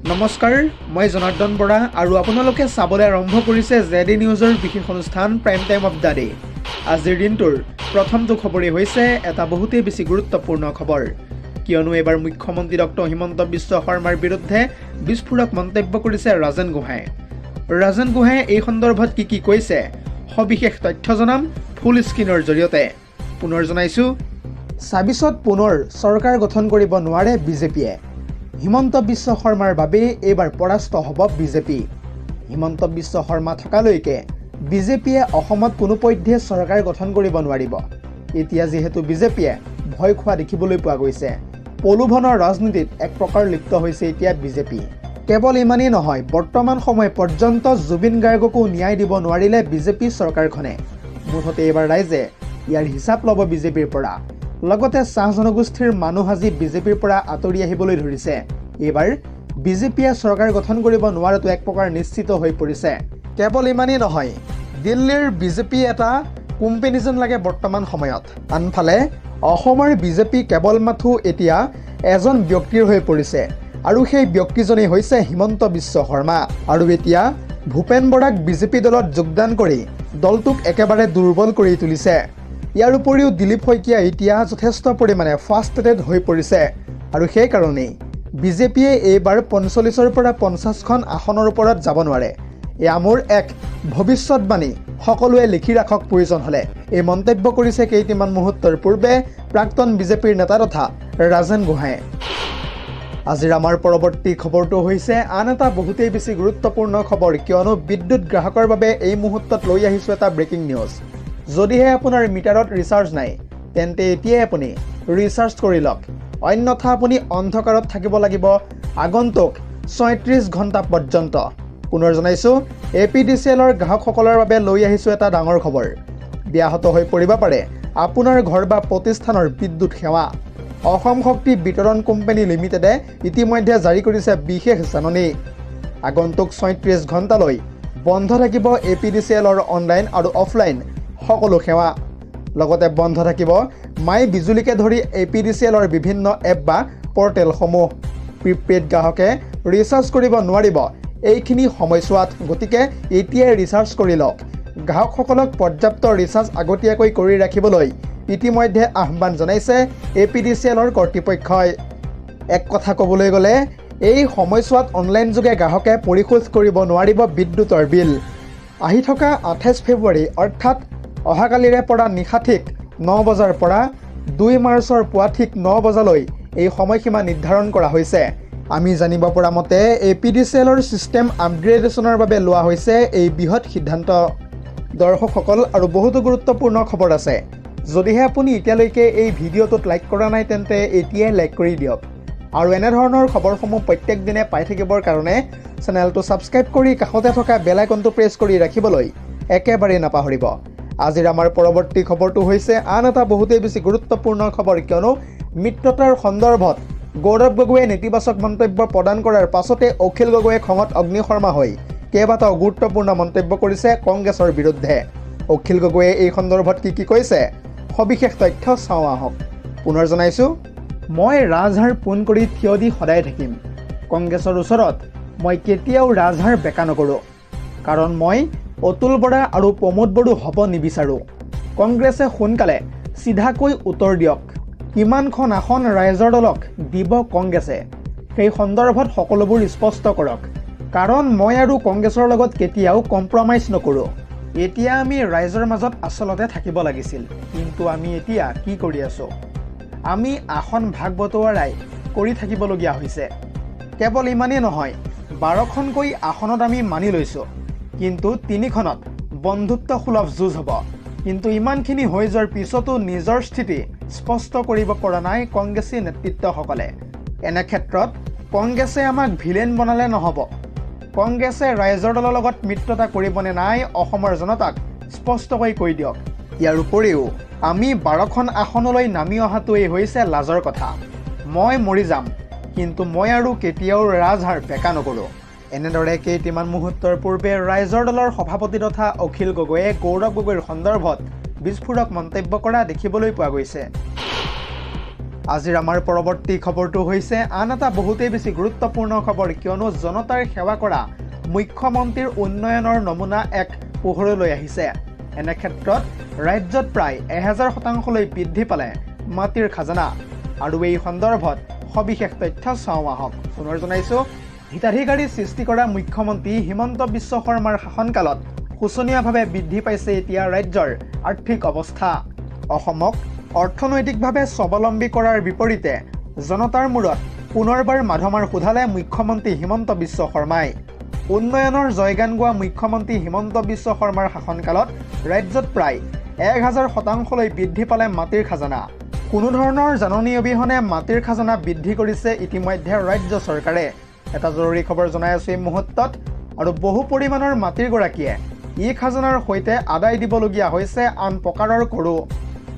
নমস্কাৰ, মই জনাৰ্দন বৰা আৰু আপোনালোকে চাবলৈ আৰম্ভ কৰিছে জেডি নিউজৰ বিশেষ অনুষ্ঠান prime time of the day. আজিৰ দিনটোৰ প্ৰথমটো খবৰেই হৈছে এটা বহুতেই বেছি গুৰুত্বপূৰ্ণ খবৰ, কিয়নো এইবাৰ মুখ্যমন্ত্ৰী ডক্টৰ হিমন্ত বিশ্ব শৰ্মাৰ বিৰুদ্ধে বিস্ফোৰক মন্তব্য কৰিছে ৰাজেন গোহাঁই। ৰাজেন গোহাঁয়ে এই সন্দৰ্ভত কি কৈছে সবিশেষ তথ্য জনাম ফুল স্ক্ৰীনৰ জৰিয়তে। পুনৰ জনাইছোঁ, ২৬ত পুনৰ চৰকাৰ গঠন কৰিব নোৱাৰে বিজেপিয়ে। হিমন্ত বিশ্ব শৰ্মাৰ বাবে এইবাৰ পৰাস্ত হ'ব বিজেপি। হিমন্ত বিশ্ব শৰ্মা থকালৈকে বিজেপিয়ে অসমত কোনোপধ্যে চৰকাৰ গঠন কৰিব নোৱাৰিব। এতিয়া যিহেতু বিজেপিয়ে ভয় খোৱা দেখিবলৈ পোৱা গৈছে, প্ৰলোভনৰ ৰাজনীতিত এক প্ৰকাৰ লিপ্ত হৈছে এতিয়া বিজেপি। কেৱল ইমানেই নহয়, বৰ্তমান সময় পৰ্যন্ত জুবিন গাৰ্গকো ন্যায় দিব নোৱাৰিলে বিজেপি চৰকাৰখনে। মুঠতে এইবাৰ ৰাইজে ইয়াৰ হিচাপ ল'ব বিজেপিৰ পৰা। লগতে চাহ জনগোষ্ঠীৰ মানুহ আজি বিজেপিৰ পৰা আঁতৰি আহিবলৈ ধৰিছে। এইবাৰ বিজেপিয়ে চৰকাৰ গঠন কৰিব নোৱাৰাটো এক প্ৰকাৰ নিশ্চিত হৈ পৰিছে। কেৱল ইমানেই নহয়, দিল্লীৰ বিজেপি এটা কোম্পানী যেন লাগে বৰ্তমান সময়ত। আনফালে অসমৰ বিজেপি কেৱল মাথো এতিয়া এজন ব্যক্তিৰ হৈ পৰিছে, আৰু সেই ব্যক্তিজনেই হৈছে হিমন্ত বিশ্ব শৰ্মা। আৰু এতিয়া ভূপেন বৰাক বিজেপি দলত যোগদান কৰি দলটোক একেবাৰে দুৰ্বল কৰি তুলিছে। ইয়াৰ উপৰিও দিলীপ শইকীয়া এতিয়া যথেষ্ট পৰিমাণে ফাৰ্ষ্ট্ৰেটেড হৈ পৰিছে, আৰু সেইকাৰণেই বিজেপিয়ে এইবাৰ ৪৫ৰ পৰা ৫০খন আসনৰ ওপৰত যাব নোৱাৰে। এয়া মোৰ এক ভৱিষ্যতবাণী, সকলোৱে লিখি ৰাখক প্ৰয়োজন হ'লে। এই মন্তব্য কৰিছে কেইটামান মুহূৰ্তৰ পূৰ্বে প্ৰাক্তন বিজেপিৰ নেতা তথা ৰাজেন গোহাঁয়ে। আজিৰ আমাৰ পৰৱৰ্তী খবৰটো হৈছে আন এটা বহুতেই বেছি গুৰুত্বপূৰ্ণ খবৰ, কিয়নো বিদ্যুৎ গ্ৰাহকৰ বাবে এই মুহূৰ্তত লৈ আহিছোঁ এটা ব্ৰেকিং নিউজ। যদিহে আপোনাৰ মিটাৰত ৰিচাৰ্জ নাই, তেন্তে এতিয়াই আপুনি ৰিচাৰ্জ কৰি লওক, অন্যথা আপুনি অন্ধকাৰত থাকিব লাগিব আগন্তুক ৩৬ ঘণ্টা পৰ্যন্ত। পুনৰ জনাইছোঁ, APDCLৰ গ্ৰাহকসকলৰ বাবে লৈ আহিছোঁ এটা ডাঙৰ খবৰ। ব্যাহত হৈ পৰিব পাৰে আপোনাৰ ঘৰ বা প্ৰতিষ্ঠানৰ বিদ্যুৎ সেৱা। অসম শক্তি বিতৰণ কোম্পানী লিমিটেডে ইতিমধ্যে জাৰি কৰিছে বিশেষ জাননী। আগন্তুক ৩৬ ঘণ্টালৈ বন্ধ থাকিব APDCLৰ অনলাইন আৰু অফলাইন সকলো সেৱা। লগতে বন্ধ থাকিব মাই বিজুলীকে ধৰি APDCLৰ বিভিন্ন এপ বা পৰ্টেলসমূহ। প্ৰিপেইড গ্ৰাহকে ৰিচাৰ্জ কৰিব নোৱাৰিব এইখিনি সময়ছোৱাত, গতিকে এতিয়াই ৰিচাৰ্জ কৰি লওক। গ্ৰাহকসকলক পৰ্যাপ্ত ৰিচাৰ্জ আগতীয়াকৈ কৰি ৰাখিবলৈ ইতিমধ্যে আহ্বান জনাইছে APDCLৰ কৰ্তৃপক্ষই। এক কথা ক'বলৈ গ'লে, এই সময়ছোৱাত অনলাইন যোগে গ্ৰাহকে পৰিশোধ কৰিব নোৱাৰিব বিদ্যুতৰ বিল। আহি থকা ২৮ ফেব্ৰুৱাৰী অৰ্থাৎ অহাকালিৰে পৰা নিশা ঠিক ৯ বজাৰ পৰা ২ মাৰ্চৰ পুৱা ঠিক ৯ বজালৈ এই সময়সীমা নিৰ্ধাৰণ কৰা হৈছে। আমি জানিব পৰা মতে APDCLৰ ছিষ্টেম আপগ্ৰেডেশ্যনৰ বাবে লোৱা হৈছে এই বৃহৎ সিদ্ধান্ত। দৰ্শকসকল, আৰু বহুতো গুৰুত্বপূৰ্ণ খবৰ আছে। যদিহে আপুনি এতিয়ালৈকে এই ভিডিঅ'টোত লাইক কৰা নাই, তেন্তে এতিয়াই লাইক কৰি দিয়ক। আৰু এনেধৰণৰ খবৰসমূহ প্ৰত্যেক দিনে পাই থাকিবৰ কাৰণে চেনেলটো ছাবস্ক্ৰাইব কৰি কাষতে থকা বেল আইকনটো প্ৰেছ কৰি ৰাখিবলৈ একেবাৰে নাপাহৰিব। আজিৰ আমাৰ পৰৱৰ্তী খবৰটো হৈছে আন এটা বহুতেই বেছি গুৰুত্বপূৰ্ণ খবৰ, কিয়নো মিত্ৰতাৰ সন্দৰ্ভত গৌৰৱ গগৈয়ে নেতিবাচক মন্তব্য প্ৰদান কৰাৰ পাছতে অখিল গগৈয়ে খঙত অগ্নিশৰ্মা হৈ কেইবাটাও গুৰুত্বপূৰ্ণ মন্তব্য কৰিছে কংগ্ৰেছৰ বিৰুদ্ধে। অখিল গগৈয়ে এই সন্দৰ্ভত কি কৈছে সবিশেষ তথ্য চাওঁ আহক। পুনৰ জনাইছোঁ, মই ৰাজহাৰ পোন কৰি থিয় দি সদায় থাকিম। কংগ্ৰেছৰ ওচৰত মই কেতিয়াও ৰাজহাৰ বেকা নকৰোঁ, কাৰণ মই অতুল বৰা আৰু প্ৰমোদ বড়ো হ'ব নিবিচাৰোঁ। কংগ্ৰেছে সোনকালে চিধাকৈ উত্তৰ দিয়ক, কিমানখন আসন ৰাইজৰ দলক দিব কংগ্ৰেছে, সেই সন্দৰ্ভত সকলোবোৰ স্পষ্ট কৰক, কাৰণ মই আৰু কংগ্ৰেছৰ লগত কেতিয়াও কম্প্ৰমাইজ নকৰোঁ। এতিয়া আমি ৰাইজৰ মাজত আচলতে থাকিব লাগিছিল, কিন্তু আমি এতিয়া কি কৰি আছোঁ? আমি আসন ভাগ বটোৱাৰাই কৰি থাকিবলগীয়া হৈছে। কেৱল ইমানেই নহয়, ১২খনকৈ আসনত আমি মানি লৈছোঁ, কিন্তু ৩খনত বন্ধুত্বসুলভ যুঁজ হ'ব। কিন্তু ইমানখিনি হৈ যোৱাৰ পিছতো নিজৰ স্থিতি স্পষ্ট কৰিব পৰা নাই কংগ্ৰেছী নেতৃত্বসকলে। এনে ক্ষেত্ৰত কংগ্ৰেছে আমাক ভিলেন বনালে নহ'ব। কংগ্ৰেছে ৰাইজৰ দলৰ লগত মিত্ৰতা কৰিবনে নাই অসমৰ জনতাক স্পষ্টকৈ কৈ দিয়ক। ইয়াৰ উপৰিও আমি ১২খন আসনলৈ নামি অহাটোৱেই হৈছে লাজৰ কথা। মই মৰি যাম, কিন্তু মই আৰু কেতিয়াও ৰাজহাৰ বেকা নকৰোঁ। এনেদৰে কেইটামান মুহূৰ্তৰ পূৰ্বে ৰাইজৰ দলৰ সভাপতি তথা অখিল গগৈয়ে গৌৰৱ গগৈৰ সন্দৰ্ভত বিস্ফোৰক মন্তব্য কৰা দেখিবলৈ পোৱা গৈছে। আজিৰ আমাৰ পৰৱৰ্তী খবৰটো হৈছে আন এটা বহুতেই বেছি গুৰুত্বপূৰ্ণ খবৰ, কিয়নো জনতাৰ সেৱা কৰা মুখ্যমন্ত্ৰীৰ উন্নয়নৰ নমুনা এক পোহৰলৈ আহিছে। এনে ক্ষেত্ৰত ৰাজ্যত প্ৰায় 1000% বৃদ্ধি পালে মাটিৰ খাজানা। আৰু এই সন্দৰ্ভত সবিশেষ তথ্য চাওঁ আহক। পুনৰ জনাইছোঁ, হিতাধিকাৰী সৃষ্টি কৰা মুখ্যমন্ত্ৰী হিমন্ত বিশ্ব শৰ্মাৰ শাসনকালত শোচনীয়ভাৱে বৃদ্ধি পাইছে এতিয়া ৰাজ্যৰ আৰ্থিক অৱস্থা। অসমক অৰ্থনৈতিকভাৱে স্বাৱলম্বী কৰাৰ বিপৰীতে জনতাৰ মূৰত পুনৰবাৰ মাধমাৰ সোধালে মুখ্যমন্ত্ৰী হিমন্ত বিশ্ব শৰ্মাই। উন্নয়নৰ জয়গান গোৱা মুখ্যমন্ত্ৰী হিমন্ত বিশ্ব শৰ্মাৰ শাসনকালত ৰাজ্যত প্ৰায় 1000% বৃদ্ধি পালে মাটিৰ খাজানা। কোনো ধৰণৰ জাননী অবিহনে মাটিৰ খাজানা বৃদ্ধি কৰিছে ইতিমধ্যে ৰাজ্য চৰকাৰে। এটা জৰুৰী খবৰ জনাই আছোঁ এই মুহূৰ্তত। আৰু বহু পৰিমাণৰ মাটিৰ গৰাকীয়ে ই খাজানাৰ সৈতে আদায় দিবলগীয়া হৈছে আন প্ৰকাৰৰ কৰো।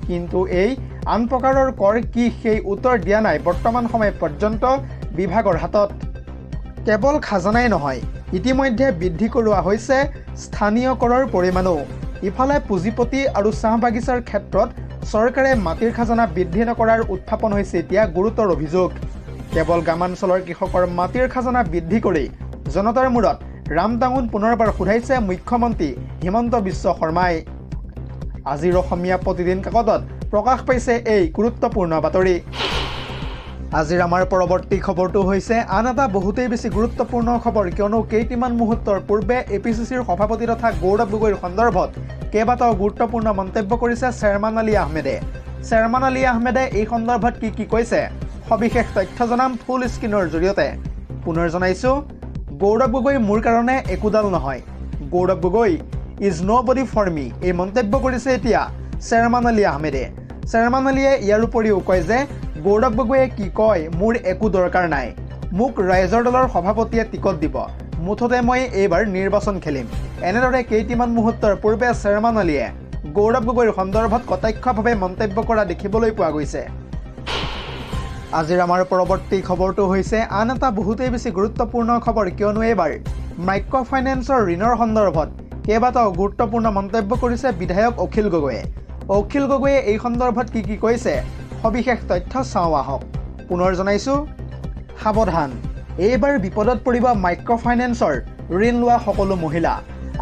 কিন্তু এই আন প্ৰকাৰৰ কৰ কি সেই উত্তৰ দিয়া নাই বৰ্তমান সময় পৰ্যন্ত বিভাগৰ হাতত। কেৱল খাজানাই নহয়, ইতিমধ্যে বৃদ্ধি কৰোৱা হৈছে স্থানীয় কৰৰ পৰিমাণো। ইফালে পুঁজিপতি আৰু চাহ বাগিচাৰ ক্ষেত্ৰত চৰকাৰে মাটিৰ খাজানা বৃদ্ধি নকৰাৰ উত্থাপন হৈছে এতিয়া গুৰুতৰ অভিযোগ। কেৱল গ্ৰামাঞ্চলৰ কৃষকৰ মাটিৰ খাজানা বৃদ্ধি কৰি জনতাৰ মূৰত ৰামটাঙোন পুনৰবাৰ সোধাইছে মুখ্যমন্ত্ৰী হিমন্ত বিশ্ব শৰ্মাই। আজিৰ অসমীয়া প্ৰতিদিন কাকতত প্ৰকাশ পাইছে এই গুৰুত্বপূৰ্ণ বাতৰি। আজিৰ আমাৰ পৰৱৰ্তী খবৰটো হৈছে আন এটা বহুতেই বেছি গুৰুত্বপূৰ্ণ খবৰ, কিয়নো কেইটিমান মুহূৰ্তৰ পূৰ্বে APCCৰ সভাপতি তথা গৌৰৱ গগৈৰ সন্দৰ্ভত কেইবাটাও গুৰুত্বপূৰ্ণ মন্তব্য কৰিছে চেয়াৰমান আলী আহমেদে। চেয়াৰমান আলী আহমেদে এই সন্দৰ্ভত কি কৈছে সবিশেষ তথ্য জনাম ফুল স্ক্ৰীনৰ জৰিয়তে। পুনৰ জনাইছোঁ, গৌৰৱ গগৈ মোৰ কাৰণে একোডাল নহয়, Gaurav Gogoi is nobody for me, এই মন্তব্য কৰিছে এতিয়া চেয়াৰমান আলী আহমেদে। চেয়াৰমান আলীয়ে ইয়াৰ উপৰিও কয় যে গৌৰৱ গগৈয়ে কি কয় মোৰ একো দৰকাৰ নাই, মোক ৰাইজৰ দলৰ সভাপতিয়ে টিকট দিব, মুঠতে মই এইবাৰ নিৰ্বাচন খেলিম। এনেদৰে কেইটিমান মুহূৰ্তৰ পূৰ্বে চেয়াৰমান আলীয়ে গৌৰৱ গগৈৰ সন্দৰ্ভত কটাক্ষভাৱে মন্তব্য কৰা দেখিবলৈ পোৱা গৈছে। আজিৰ আমাৰ পৰৱৰ্তী খবৰটো হৈছে আন এটা বহুতেই বেছি গুৰুত্বপূৰ্ণ খবৰ, কিয়নো এইবাৰ মাইক্ৰ' ফাইনেন্সৰ ঋণৰ সন্দৰ্ভত কেইবাটাও গুৰুত্বপূৰ্ণ মন্তব্য কৰিছে বিধায়ক অখিল গগৈয়ে। অখিল গগৈয়ে এই সন্দৰ্ভত কি কৈছে সবিশেষ তথ্য চাওঁ আহক। পুনৰ জনাইছোঁ, সাৱধান, এইবাৰ বিপদত পৰিব মাইক্ৰ' ফাইনেন্সৰ ঋণ লোৱা সকলো মহিলা।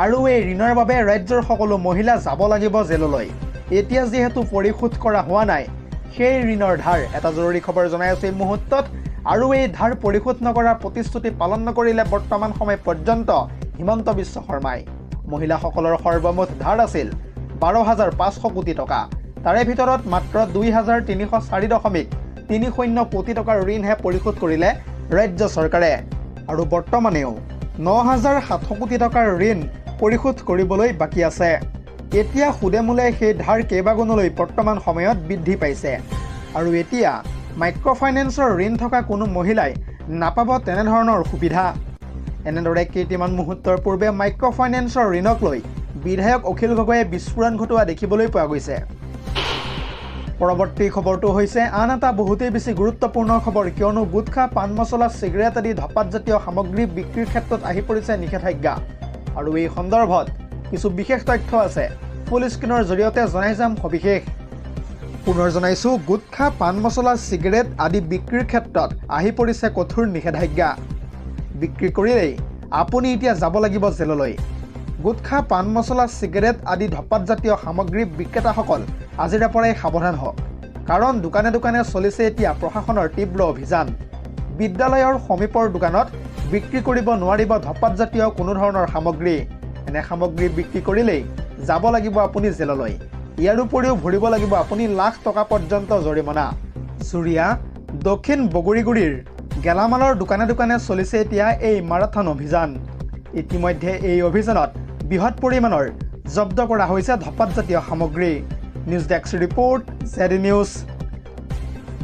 আৰু এই ঋণৰ বাবে ৰাজ্যৰ সকলো মহিলা যাব লাগিব জেললৈ। এতিয়া যিহেতু পৰিশোধ কৰা হোৱা নাই সেই ঋণৰ ধাৰ, এটা জৰুৰী খবৰ জনাই আছোঁ এই মুহূৰ্তত। আৰু এই ধাৰ পৰিশোধ নকৰাৰ প্ৰতিশ্ৰুতি পালন নকৰিলে বৰ্তমান সময় পৰ্যন্ত হিমন্ত বিশ্ব শৰ্মাই। মহিলাসকলৰ সৰ্বমুঠ ধাৰ আছিল 12,500 কোটি টকা। তাৰে ভিতৰত মাত্ৰ 2,304.30 কোটি টকাৰ ঋণহে পৰিশোধ কৰিলে ৰাজ্য চৰকাৰে। আৰু বৰ্তমানেও 9,700 কোটি টকাৰ ঋণ পৰিশোধ কৰিবলৈ বাকী আছে। এতিয়া সুদে মূলে সেই ধাৰ কেইবাগুণলৈ বৰ্তমান সময়ত বৃদ্ধি পাইছে। আৰু এতিয়া মাইক্ৰ' ফাইনেন্সৰ ঋণ থকা কোনো মহিলাই নাপাব তেনেধৰণৰ সুবিধা। এনেদৰে কেইটিমান মুহূৰ্তৰ পূৰ্বে মাইক্ৰ' ফাইনেন্সৰ ঋণক লৈ বিধায়ক অখিল গগৈয়ে বিস্ফোৰণ ঘটোৱা দেখিবলৈ পোৱা গৈছে। পৰৱৰ্তী খবৰটো হৈছে আন এটা বহুতেই বেছি গুৰুত্বপূৰ্ণ খবৰ, কিয়নো গুটখা, পাণ মছলা, চিগাৰেট আদি ধঁপাতজাতীয় সামগ্ৰী বিক্ৰীৰ ক্ষেত্ৰত আহি পৰিছে নিষেধাজ্ঞা। আৰু এই সন্দৰ্ভত কিছু বিশেষ তথ্য আছে, ফুল স্ক্ৰীনৰ জৰিয়তে জনাই যাম সবিশেষ। পুনৰ জনাইছোঁ, গুটখা, পাণ মছলা, চিগাৰেট আদি বিক্ৰীৰ ক্ষেত্ৰত আহি পৰিছে কঠোৰ নিষেধাজ্ঞা। বিক্ৰী কৰিলেই আপুনি এতিয়া যাব লাগিব জেললৈ। গুটখা, পাণ মছলা, চিগাৰেট আদি ধঁপাতজাতীয় সামগ্ৰী বিক্ৰেতাসকল আজিৰে পৰাই সাৱধান হওক, কাৰণ দোকানে দোকানে চলিছে এতিয়া প্ৰশাসনৰ তীব্ৰ অভিযান। বিদ্যালয়ৰ সমীপৰ দোকানত বিক্ৰী কৰিব নোৱাৰিব ধঁপাতজাতীয় কোনো ধৰণৰ সামগ্ৰী। এনে সামগ্ৰী বিক্ৰী কৰিলেই যাব লাগিব আপুনি জেললৈ। ইয়াৰ উপৰিও ভৰিব লাগিব আপুনি লাখ টকা পৰ্যন্ত জৰিমনা। চুৰিয়া, দক্ষিণ বগৰীগুৰিৰ গেলামালৰ দোকানে দোকানে চলিছে এতিয়া এই মাৰাথন অভিযান। ইতিমধ্যে এই অভিযানত বৃহৎ পৰিমাণৰ জব্দ কৰা হৈছে ধঁপাতজাতীয় সামগ্ৰী। News desk report, ZD news.